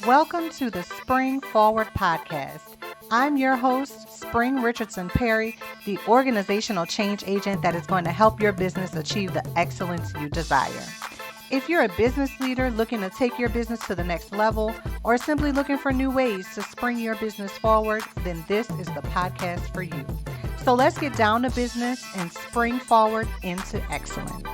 Welcome to the Spring Forward podcast. I'm your host, Spring Richardson-Perry, the organizational change agent that is going to help your business achieve the excellence you desire. If you're a business leader looking to take your business to the next level or simply looking for new ways to spring your business forward, then this is the podcast for you. So let's get down to business and spring forward into excellence.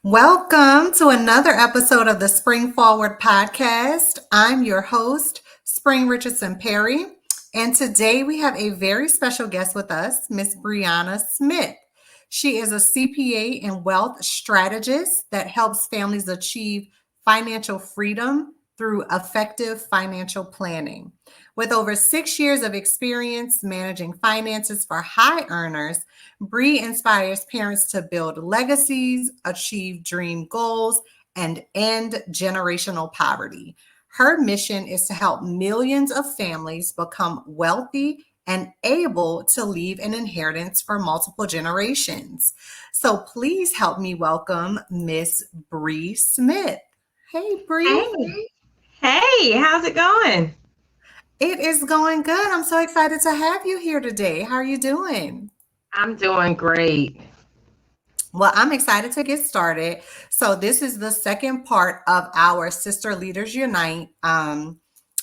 Welcome to another episode of the Spring Forward podcast. I'm your host, Spring Richardson-Perry, and today we have a very special guest with us, Miss Bri Smith. She is a CPA and wealth strategist that helps families achieve financial freedom through effective financial planning. With over 6 years of experience managing finances for high earners, Bri inspires parents to build legacies, achieve dream goals, and end generational poverty. Her mission is to help millions of families become wealthy and able to leave an inheritance for multiple generations. So please help me welcome Miss Bri Smith. Hey, Bri. Hey, how's it going? It is going good. I'm so excited to have you here today. How are you doing? I'm doing great. Well, I'm excited to get started. So this is the second part of our Sister Leaders Unite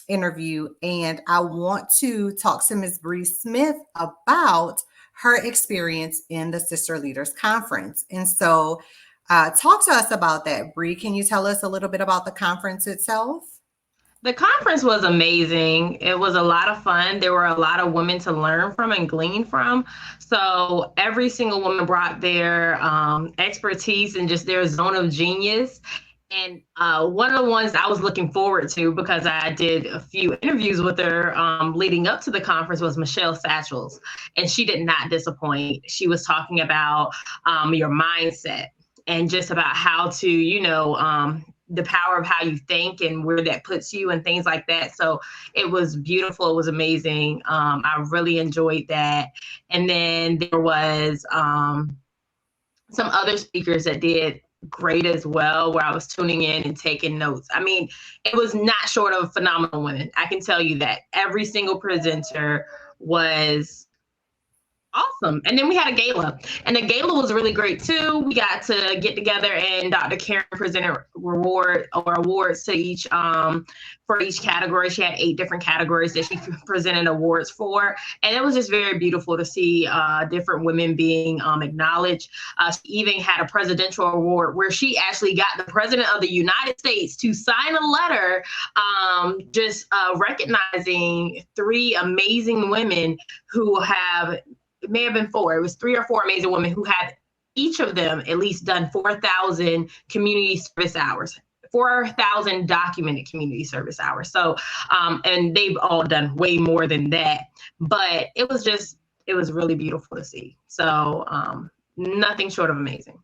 interview, and I want to talk to Ms. Bri Smith about her experience in the Sister Leaders Conference. And so talk to us about that, Bri. Can you tell us a little bit about the conference itself? The conference was amazing. It was a lot of fun. There were a lot of women to learn from and glean from. So every single woman brought their expertise and just their zone of genius. And one of the ones I was looking forward to, because I did a few interviews with her leading up to the conference, was Michelle Satchels. And she did not disappoint. She was talking about your mindset and just about how to, the power of how you think and where that puts you and things like that. So it was beautiful. It was amazing. I really enjoyed that. And then there was some other speakers that did great as well, where I was tuning in and taking notes. I mean, it was not short of phenomenal women. I can tell you that every single presenter was awesome. And then we had a gala, and the gala was really great too. We got to get together, and Dr. Karen presented awards to each for each category. She had 8 different categories that she presented awards for, and it was just very beautiful to see different women being acknowledged. She even had a presidential award where she actually got the president of the United States to sign a letter just recognizing 3 amazing women who have, it may have been 4. It was 3 or 4 amazing women who had each of them at least done 4,000 community service hours, 4,000 documented community service hours. So, and they've all done way more than that, but it was really beautiful to see. So, nothing short of amazing.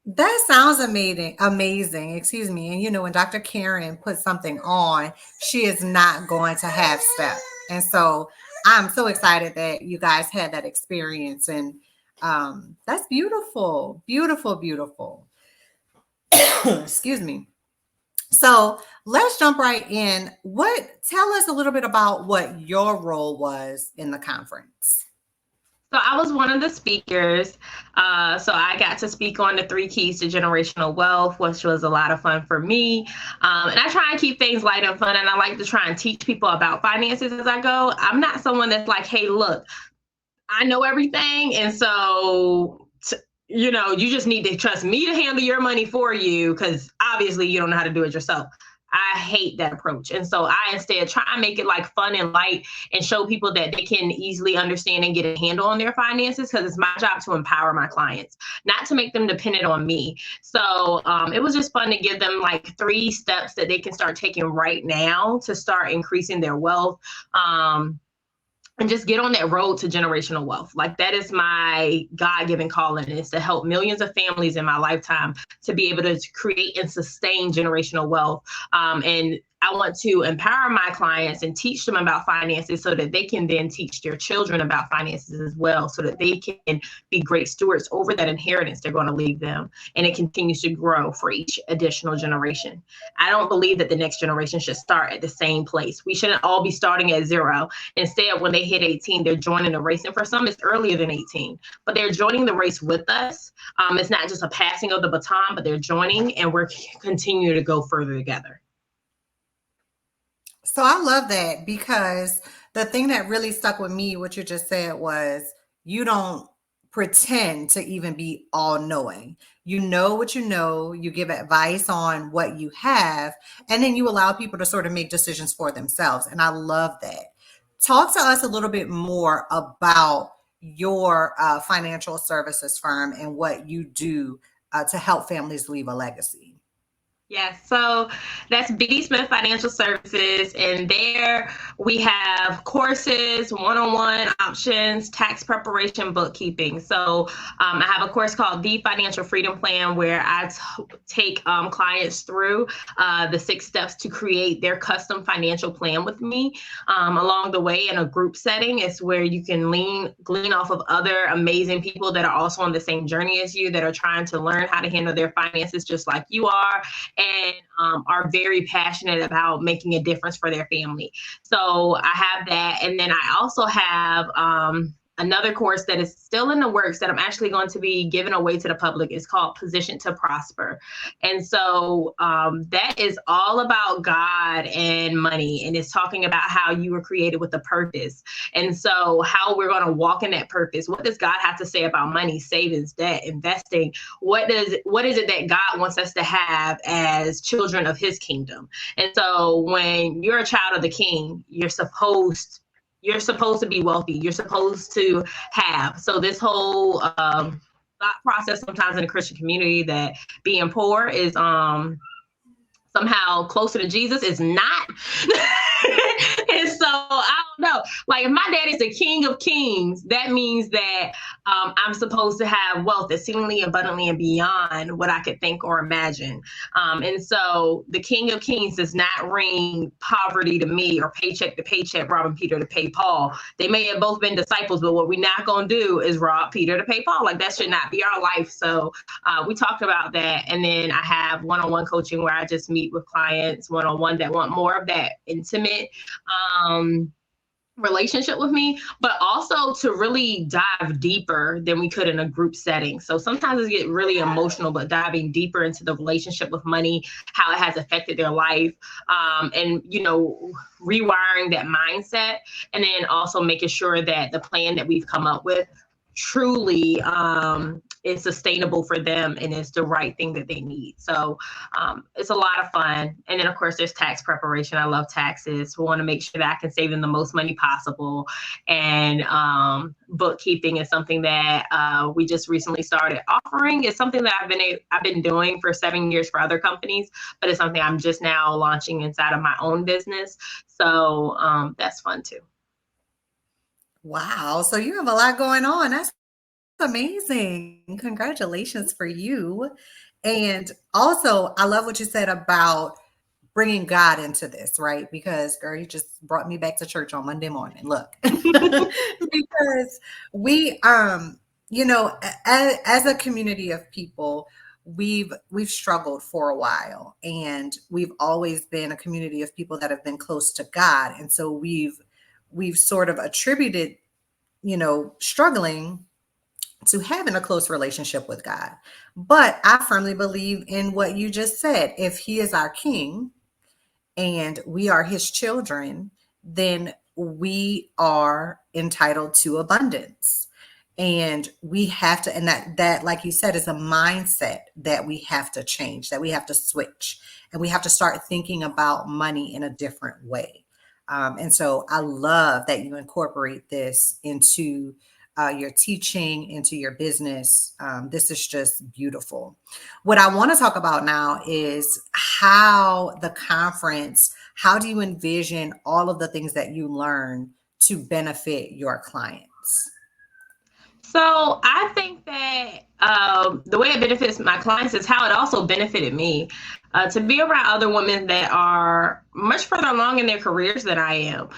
That sounds amazing. Excuse me. And when Dr. Karen puts something on, she is not going to half step. And so I'm so excited that you guys had that experience. And that's beautiful, beautiful, beautiful. Excuse me. So let's jump right in. Tell us a little bit about what your role was in the conference. So I was one of the speakers. So I got to speak on the 3 keys to generational wealth, which was a lot of fun for me. And I try and keep things light and fun, and I like to try and teach people about finances as I go. I'm not someone that's like, hey, look, I know everything. And so, you just need to trust me to handle your money for you, because obviously you don't know how to do it yourself. I hate that approach. And so I instead try and make it like fun and light and show people that they can easily understand and get a handle on their finances, because it's my job to empower my clients, not to make them dependent on me. So it was just fun to give them like 3 steps that they can start taking right now to start increasing their wealth. And just get on that road to generational wealth. Like, that is my God-given calling, is to help millions of families in my lifetime to be able to create and sustain generational wealth. And I want to empower my clients and teach them about finances so that they can then teach their children about finances as well, so that they can be great stewards over that inheritance they're going to leave them. And it continues to grow for each additional generation. I don't believe that the next generation should start at the same place. We shouldn't all be starting at zero. Instead, when they hit 18, they're joining the race. And for some, it's earlier than 18, but they're joining the race with us. It's not just a passing of the baton, but they're joining, and we're continuing to go further together. So I love that, because the thing that really stuck with me, what you just said, was you don't pretend to even be all knowing. You know what you know, you give advice on what you have, and then you allow people to sort of make decisions for themselves. And I love that. Talk to us a little bit more about your financial services firm and what you do to help families leave a legacy. Yes, so that's Bri Smith Financial Services, and there we have courses, one-on-one options, tax preparation, bookkeeping. So I have a course called The Financial Freedom Plan, where I take clients through the 6 steps to create their custom financial plan with me. Along the way, in a group setting, it's where you can glean off of other amazing people that are also on the same journey as you, that are trying to learn how to handle their finances just like you are, and are very passionate about making a difference for their family. So I have that. And then I also have another course that is still in the works that I'm actually going to be giving away to the public. It's called Position to Prosper. And so that is all about God and money. And it's talking about how you were created with a purpose. And so how we're going to walk in that purpose. What does God have to say about money, savings, debt, investing? What is it that God wants us to have as children of his kingdom? And so when you're a child of the king, you're supposed to be wealthy. You're supposed to have. So this whole thought process sometimes in the Christian community that being poor is somehow closer to Jesus is not. And so I don't know. Like, if my dad is the King of Kings, that means that I'm supposed to have wealth exceedingly abundantly and beyond what I could think or imagine. And so the King of Kings does not ring poverty to me, or paycheck to paycheck, robbing Peter to pay Paul. They may have both been disciples, but what we're not going to do is rob Peter to pay Paul. Like, that should not be our life. So we talked about that. And then I have one-on-one coaching where I just meet with clients one-on-one that want more of that intimate relationship with me, but also to really dive deeper than we could in a group setting. So sometimes it get really emotional, but diving deeper into the relationship with money, how it has affected their life, and, rewiring that mindset, and then also making sure that the plan that we've come up with truly is sustainable for them and is the right thing that they need. So it's a lot of fun. And then, of course, there's tax preparation. I love taxes. We want to make sure that I can save them the most money possible. And bookkeeping is something that we just recently started offering. It's something that I've been doing for 7 years for other companies, but it's something I'm just now launching inside of my own business. So that's fun too. Wow. So you have a lot going on. That's amazing. Congratulations for you. And also, I love what you said about bringing God into this, right? Because, girl, you just brought me back to church on Monday morning. Look, because we, as a community of people, we've struggled for a while, and we've always been a community of people that have been close to God, and so we've sort of attributed, struggling to having a close relationship with God. But I firmly believe in what you just said. If he is our king and we are his children, then we are entitled to abundance. And we have to, and that, like you said, is a mindset that we have to change, that we have to switch, and we have to start thinking about money in a different way. And so I love that you incorporate this into your teaching, into your business. This is just beautiful. What I want to talk about now is how do you envision all of the things that you learn to benefit your clients? So I think that the way it benefits my clients is how it also benefited me. To be around other women that are much further along in their careers than I am,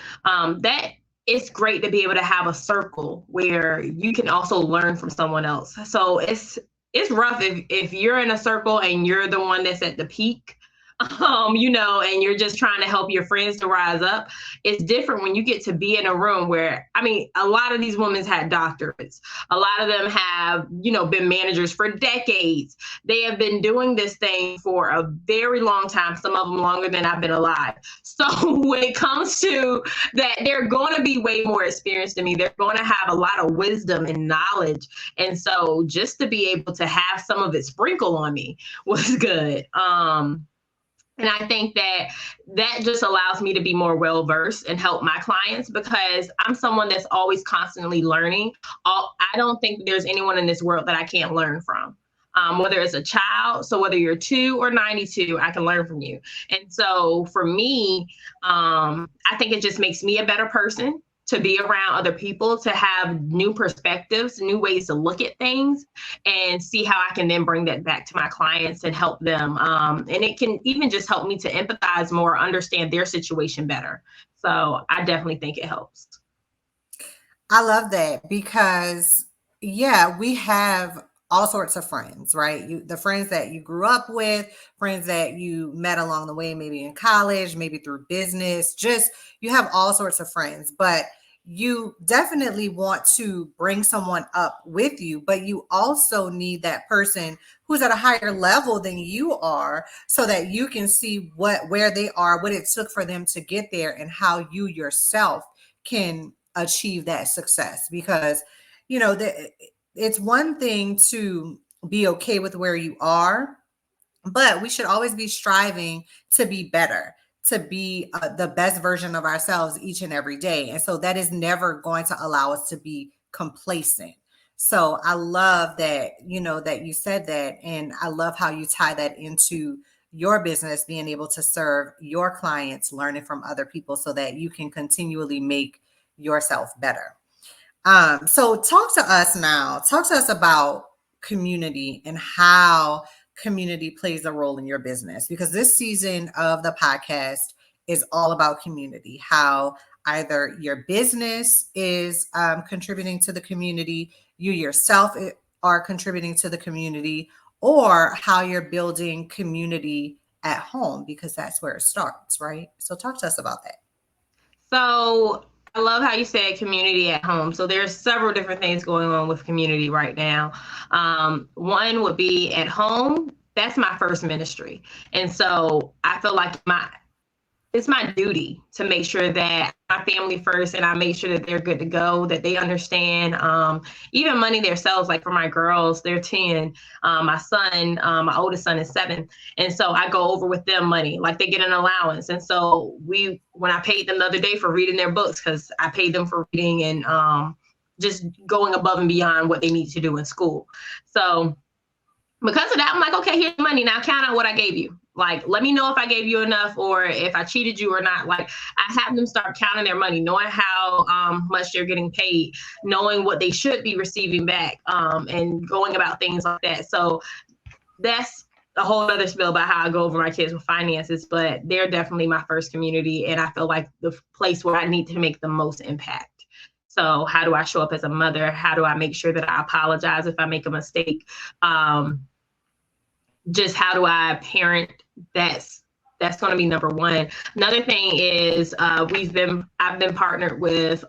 that it's great to be able to have a circle where you can also learn from someone else. So it's rough if you're in a circle and you're the one that's at the peak, and you're just trying to help your friends to rise up. It's different when you get to be in a room where, I mean, a lot of these women had doctorates. A lot of them have, been managers for decades. They have been doing this thing for a very long time, some of them longer than I've been alive. So when it comes to that, they're going to be way more experienced than me. They're going to have a lot of wisdom and knowledge. And so just to be able to have some of it sprinkle on me was good. And I think that just allows me to be more well-versed and help my clients, because I'm someone that's always constantly learning. I don't think there's anyone in this world that I can't learn from, whether it's a child. So whether you're 2 or 92, I can learn from you. And so for me, I think it just makes me a better person to be around other people, to have new perspectives, new ways to look at things, and see how I can then bring that back to my clients and help them. And it can even just help me to empathize more, understand their situation better. So I definitely think it helps. I love that because, yeah, we have all sorts of friends, right? The friends that you grew up with, friends that you met along the way, maybe in college, maybe through business, just you have all sorts of friends, but you definitely want to bring someone up with you, but you also need that person who's at a higher level than you are so that you can see where they are, what it took for them to get there, and how you yourself can achieve that success. Because it's one thing to be okay with where you are, but we should always be striving to be better, to be the best version of ourselves each and every day. And so that is never going to allow us to be complacent. So I love that, that you said that. And I love how you tie that into your business, being able to serve your clients, learning from other people so that you can continually make yourself better. So talk to us now. Talk to us about community and how community plays a role in your business, because this season of the podcast is all about community, how either your business is contributing to the community, you yourself are contributing to the community, or how you're building community at home, because that's where it starts, right? So talk to us about that. So I love how you said community at home. So there's several different things going on with community right now. One would be at home. That's my first ministry. And so I feel like it's my duty to make sure that my family first, and I make sure that they're good to go, that they understand even money themselves. Like for my girls, they're 10. My son, my oldest son is 7. And so I go over with them money, like they get an allowance. And so when I paid them the other day for reading their books, because I paid them for reading and just going above and beyond what they need to do in school. So because of that, I'm like, okay, here's money. Now count out what I gave you. Like, let me know if I gave you enough or if I cheated you or not. Like, I have them start counting their money, knowing how much they're getting paid, knowing what they should be receiving back, and going about things like that. So that's a whole other spiel about how I go over my kids with finances, but they're definitely my first community. And I feel like the place where I need to make the most impact. So how do I show up as a mother? How do I make sure that I apologize if I make a mistake? Just how do I parent? That's going to be number one. Another thing is I've been partnered with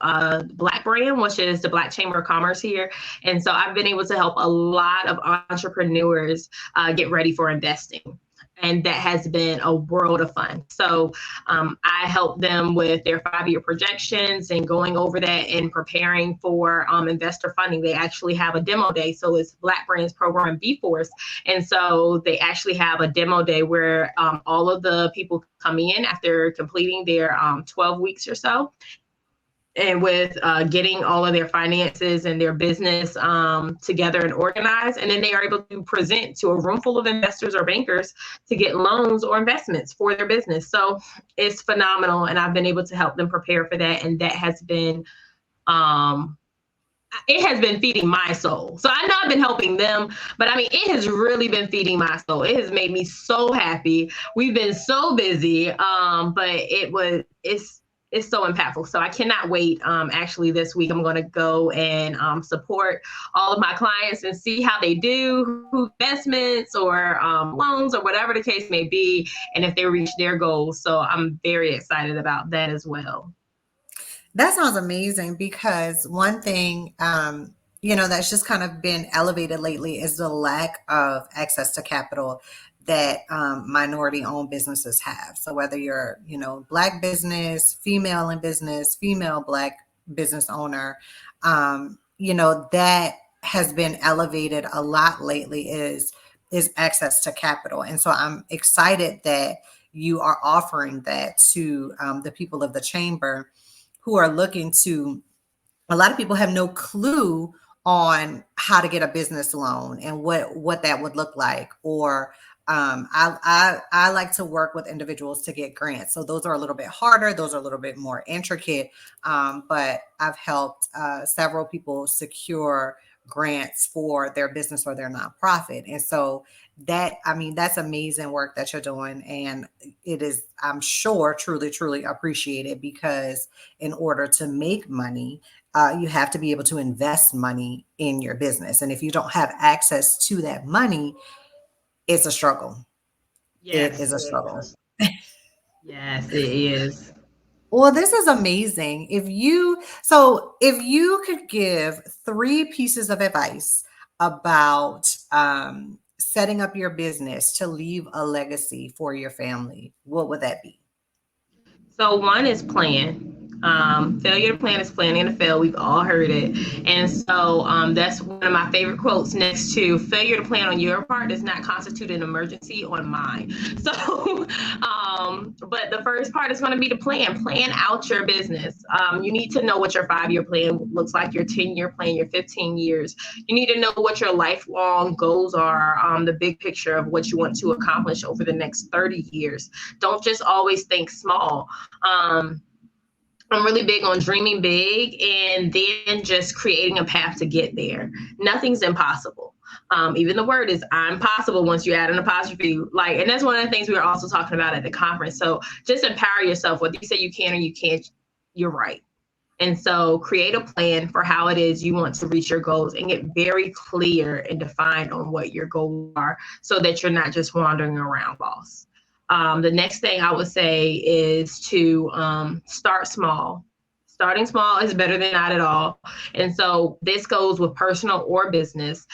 Black Brand, which is the Black Chamber of Commerce here. And so I've been able to help a lot of entrepreneurs get ready for investing. And that has been a world of fun. So I help them with their 5-year projections and going over that and preparing for investor funding. They actually have a demo day. So it's Black Brand's program, B-Force. And so they actually have a demo day where all of the people come in after completing their 12 weeks or so. And with getting all of their finances and their business together and organized. And then they are able to present to a room full of investors or bankers to get loans or investments for their business. So it's phenomenal. And I've been able to help them prepare for that. And that has been, I it has been feeding my soul. So I know I've been helping them, but I mean, it has really been feeding my soul. It has made me so happy. We've been so busy, but it's so impactful. So I cannot wait. Actually, this week I'm going to go and support all of my clients and see how they do, investments or loans or whatever the case may be, and if they reach their goals. So I'm very excited about that as well. That sounds amazing because one thing, that's just kind of been elevated lately is the lack of access to capital that minority owned businesses have. So whether you're, Black business, female in business, female Black business owner, that has been elevated a lot lately is access to capital. And so I'm excited that you are offering that to the people of the chamber who are looking to, a lot of people have no clue on how to get a business loan and what that would look like. Or I like to work with individuals to get grants. So those are a little bit harder. Those are a little bit more intricate. But I've helped several people secure grants for their business or their nonprofit. And so that's amazing work that you're doing. And it is, I'm sure, truly, truly appreciated because in order to make money, you have to be able to invest money in your business. And if you don't have access to that money, it's a struggle. It is Yes. a struggle. Yes, it is. Well, this is amazing. If you could give three pieces of advice about setting up your business to leave a legacy for your family, what would that be? So one is plan. Failure to plan is planning to fail. We've all heard it. And so that's one of my favorite quotes next to failure to plan on your part does not constitute an emergency on mine. So, but the first part is going to be to plan out your business. You need to know what your 5-year plan looks like, your 10-year plan, your 15 years. You need to know what your lifelong goals are, the big picture of what you want to accomplish over the next 30 years. Don't just always think small. I'm really big on dreaming big and then just creating a path to get there. Nothing's impossible. Even the word is I'm possible once you add an apostrophe. And that's one of the things we were also talking about at the conference. So just empower yourself. Whether you say you can or you can't, you're right. And so create a plan for how it is you want to reach your goals and get very clear and defined on what your goals are so that you're not just wandering around lost. The next thing I would say is to start small. Starting small is better than not at all. And so this goes with personal or business.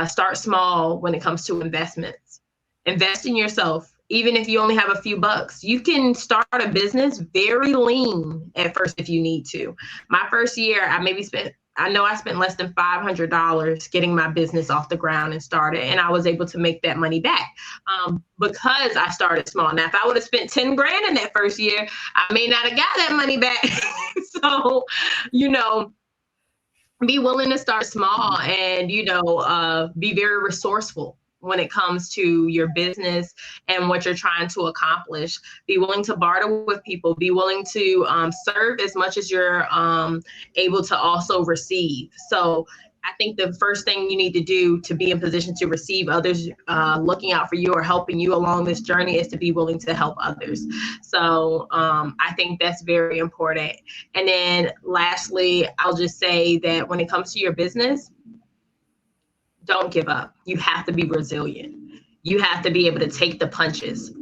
Start small when it comes to investments. Invest in yourself. Even if you only have a few bucks, you can start a business very lean at first if you need to. My first year, I spent less than $500 getting my business off the ground and started, and I was able to make that money back because I started small. Now, if I would have spent 10 grand in that first year, I may not have got that money back. So, be willing to start small and, be very resourceful when it comes to your business and what you're trying to accomplish. Be willing to barter with people. Be willing to serve as much as you're able to also receive. So I think the first thing you need to do to be in position to receive others looking out for you or helping you along this journey is to be willing to help others. So I think that's very important. And then lastly, I'll just say that when it comes to your business, don't give up. You have to be resilient. You have to be able to take the punches.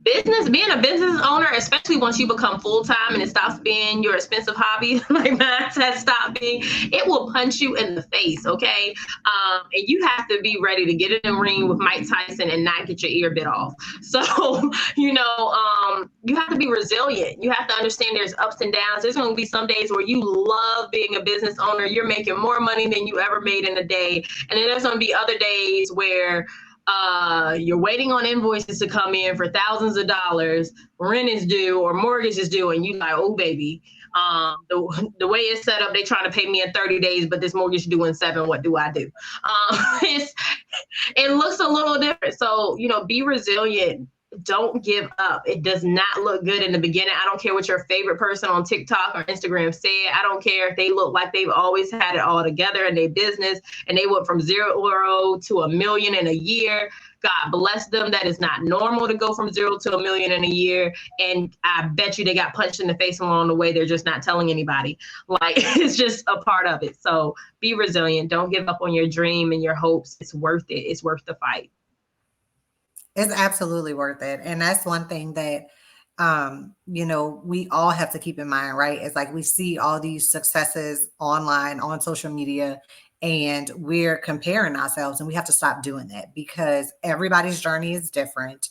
Being a business owner, especially once you become full-time and it stops being your expensive hobby, like mine has stopped being, it will punch you in the face, okay? And you have to be ready to get in the ring with Mike Tyson and not get your ear bit off. So, you have to be resilient. You have to understand there's ups and downs. There's going to be some days where you love being a business owner. You're making more money than you ever made in a day. And then there's going to be other days where you're waiting on invoices to come in for thousands of dollars, rent is due or mortgage is due, and you like, oh baby, the way it's set up, they trying to pay me in 30 days, but this mortgage due in 7. What do I do? It looks a little different. So, be resilient. don't give up. It does not look good in the beginning. I don't care what your favorite person on TikTok or Instagram said. I don't care if they look like they've always had it all together in their business and they went from 0 to $1 million in a year. God bless them. That is not normal to go from 0 to $1 million in a year. And I bet you they got punched in the face along the way. They're just not telling anybody. Like, it's just a part of it. So be resilient. Don't give up on your dream and your hopes. It's worth it. It's worth the fight. It's absolutely worth it. And that's one thing that, we all have to keep in mind, right? It's like we see all these successes online on social media and we're comparing ourselves, and we have to stop doing that because everybody's journey is different.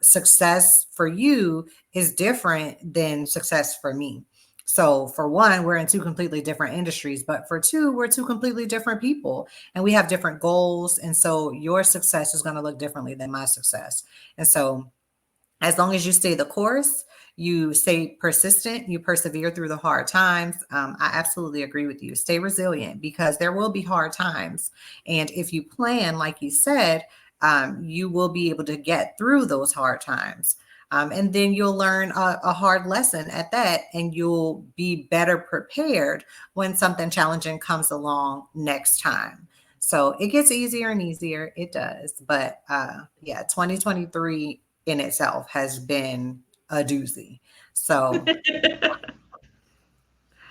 Success for you is different than success for me. So for one, we're in two completely different industries, but for two, we're two completely different people and we have different goals. And so your success is going to look differently than my success. And so as long as you stay the course, you stay persistent, you persevere through the hard times. I absolutely agree with you. Stay resilient because there will be hard times. And if you plan, like you said, you will be able to get through those hard times. And then you'll learn a hard lesson at that, and you'll be better prepared when something challenging comes along next time. So it gets easier and easier. It does. But 2023 in itself has been a doozy. So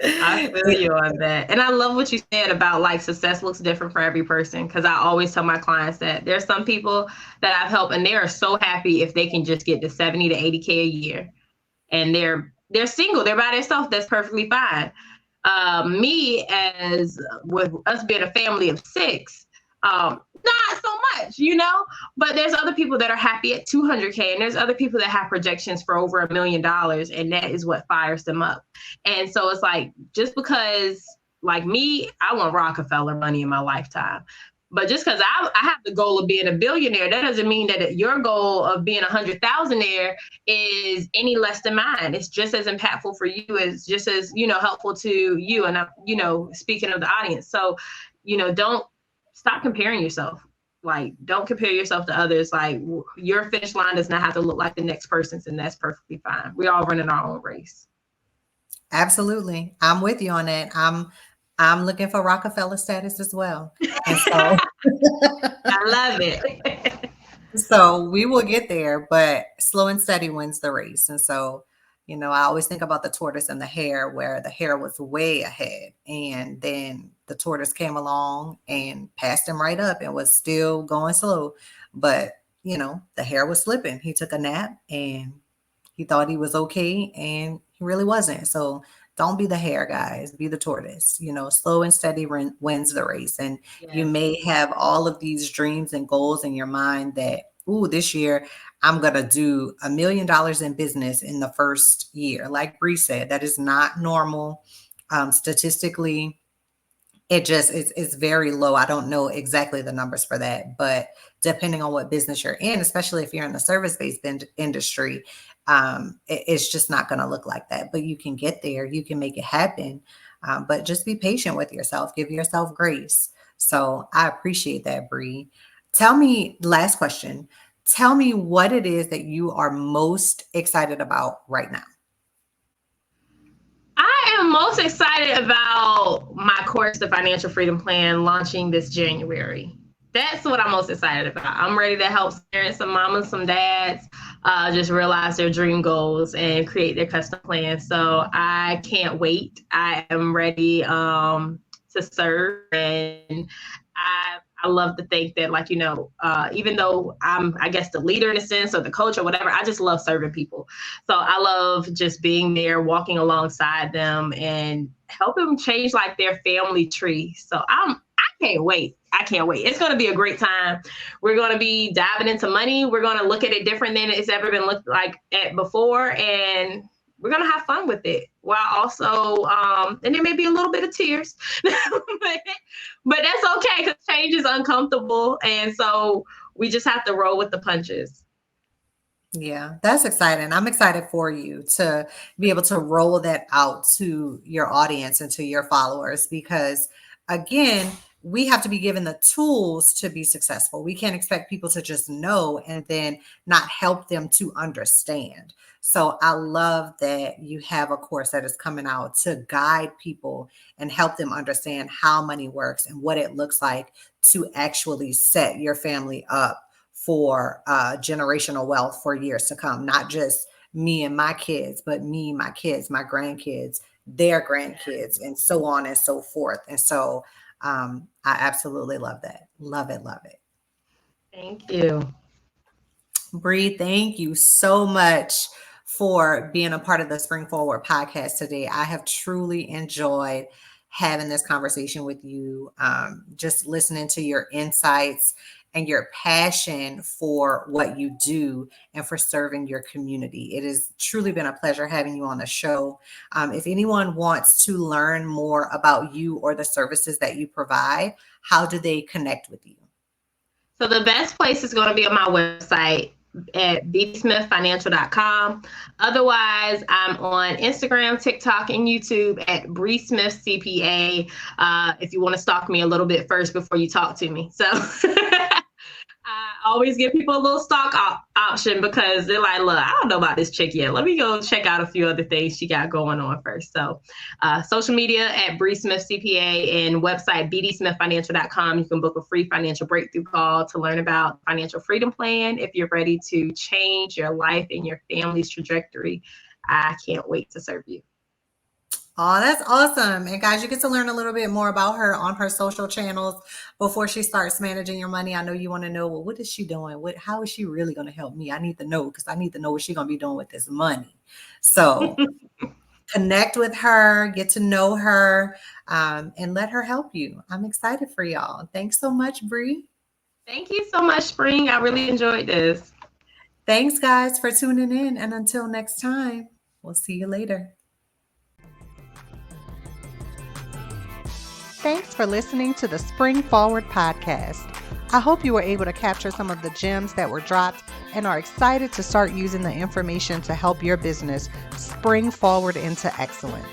I feel you on that. And I love what you said about like success looks different for every person. Cause I always tell my clients that there's some people that I've helped and they are so happy if they can just get to 70 to 80K a year. And they're single, they're by themselves. That's perfectly fine. Me, as with us being a family of 6, not so much, but there's other people that are happy at 200K and there's other people that have projections for over $1 million, and that is what fires them up. And so it's like, just because like me, I want Rockefeller money in my lifetime. But just because I have the goal of being a billionaire, that doesn't mean that your goal of being 100,000aire is any less than mine. It's just as impactful for you, as just as, helpful to you. And, speaking of the audience. So, don't stop comparing yourself. Like, don't compare yourself to others. Like, your finish line does not have to look like the next person's, and that's perfectly fine. We're all running our own race. Absolutely. I'm with you on that. I'm looking for Rockefeller status as well. And so I love it. So we will get there, but slow and steady wins the race. And so, I always think about the tortoise and the hare, where the hare was way ahead. And then the tortoise came along and passed him right up and was still going slow. But, the hare was slipping. He took a nap and he thought he was okay, and he really wasn't. So don't be the hare, guys. Be the tortoise. Slow and steady wins the race. And you may have all of these dreams and goals in your mind that, this year I'm going to do $1 million in business in the first year. Like Bri said, that is not normal. Statistically, it's very low. I don't know exactly the numbers for that, but depending on what business you're in, especially if you're in the service-based industry, it's just not going to look like that. But you can get there. You can make it happen. But just be patient with yourself. Give yourself grace. So I appreciate that, Bri. Tell me, last question. Tell me what it is that you are most excited about right now. I am most excited about my course, the Financial Freedom Plan, launching this January. That's what I'm most excited about. I'm ready to help parents, some mamas, some dads, just realize their dream goals and create their custom plans. So I can't wait. I am ready to serve, and I love to think that, like, even though I'm, I guess, the leader in a sense, or the coach or whatever, I just love serving people. So I love just being there, walking alongside them and helping them change like their family tree. So I can't wait. I can't wait. It's going to be a great time. We're going to be diving into money. We're going to look at it different than it's ever been looked like at before. And we're going to have fun with it, while also, and there may be a little bit of tears, but that's okay, because change is uncomfortable. And so we just have to roll with the punches. Yeah, that's exciting. I'm excited for you to be able to roll that out to your audience and to your followers, because again, we have to be given the tools to be successful. We can't expect people to just know and then not help them to understand. So I love that you have a course that is coming out to guide people and help them understand how money works and what it looks like to actually set your family up for generational wealth for years to come. Not just me and my kids, but me, my kids, my grandkids, their grandkids, and so on and so forth. And so I absolutely love that. Love it. Love it. Thank you. Bri, thank you so much for being a part of the Spring Forward podcast today. I have truly enjoyed having this conversation with you, just listening to your insights and your passion for what you do and for serving your community. It has truly been a pleasure having you on the show. If anyone wants to learn more about you or the services that you provide, how do they connect with you? So the best place is going to be on my website at bsmithfinancial.com. Otherwise, I'm on Instagram, TikTok, and YouTube at Bri Smith CPA. If you want to stalk me a little bit first before you talk to me. So I always give people a little stalk option because they're like, look, I don't know about this chick yet. Let me go check out a few other things she got going on first. So social media at Bri Smith CPA and website bdsmithfinancial.com. You can book a free financial breakthrough call to learn about financial freedom plan. If you're ready to change your life and your family's trajectory, I can't wait to serve you. Oh, that's awesome. And guys, you get to learn a little bit more about her on her social channels before she starts managing your money. I know you want to know, well, what is she doing? How is she really going to help me? I need to know because I need to know what she's going to be doing with this money. So connect with her, get to know her, and let her help you. I'm excited for y'all. Thanks so much, Bri. Thank you so much, Spring. I really enjoyed this. Thanks, guys, for tuning in. And until next time, we'll see you later. Thanks for listening to the Spring Forward podcast. I hope you were able to capture some of the gems that were dropped and are excited to start using the information to help your business spring forward into excellence.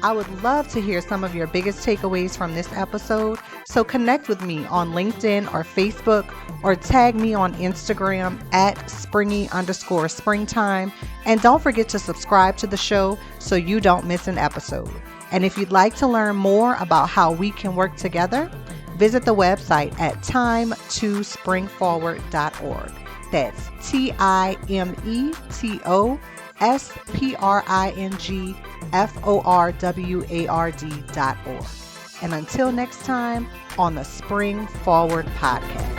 I would love to hear some of your biggest takeaways from this episode, so connect with me on LinkedIn or Facebook or tag me on Instagram at springy_springtime. And don't forget to subscribe to the show so you don't miss an episode. And if you'd like to learn more about how we can work together, visit the website at time2springforward.org. That's TIMETOSPRINGFORWARD.org. And until next time on the Spring Forward podcast.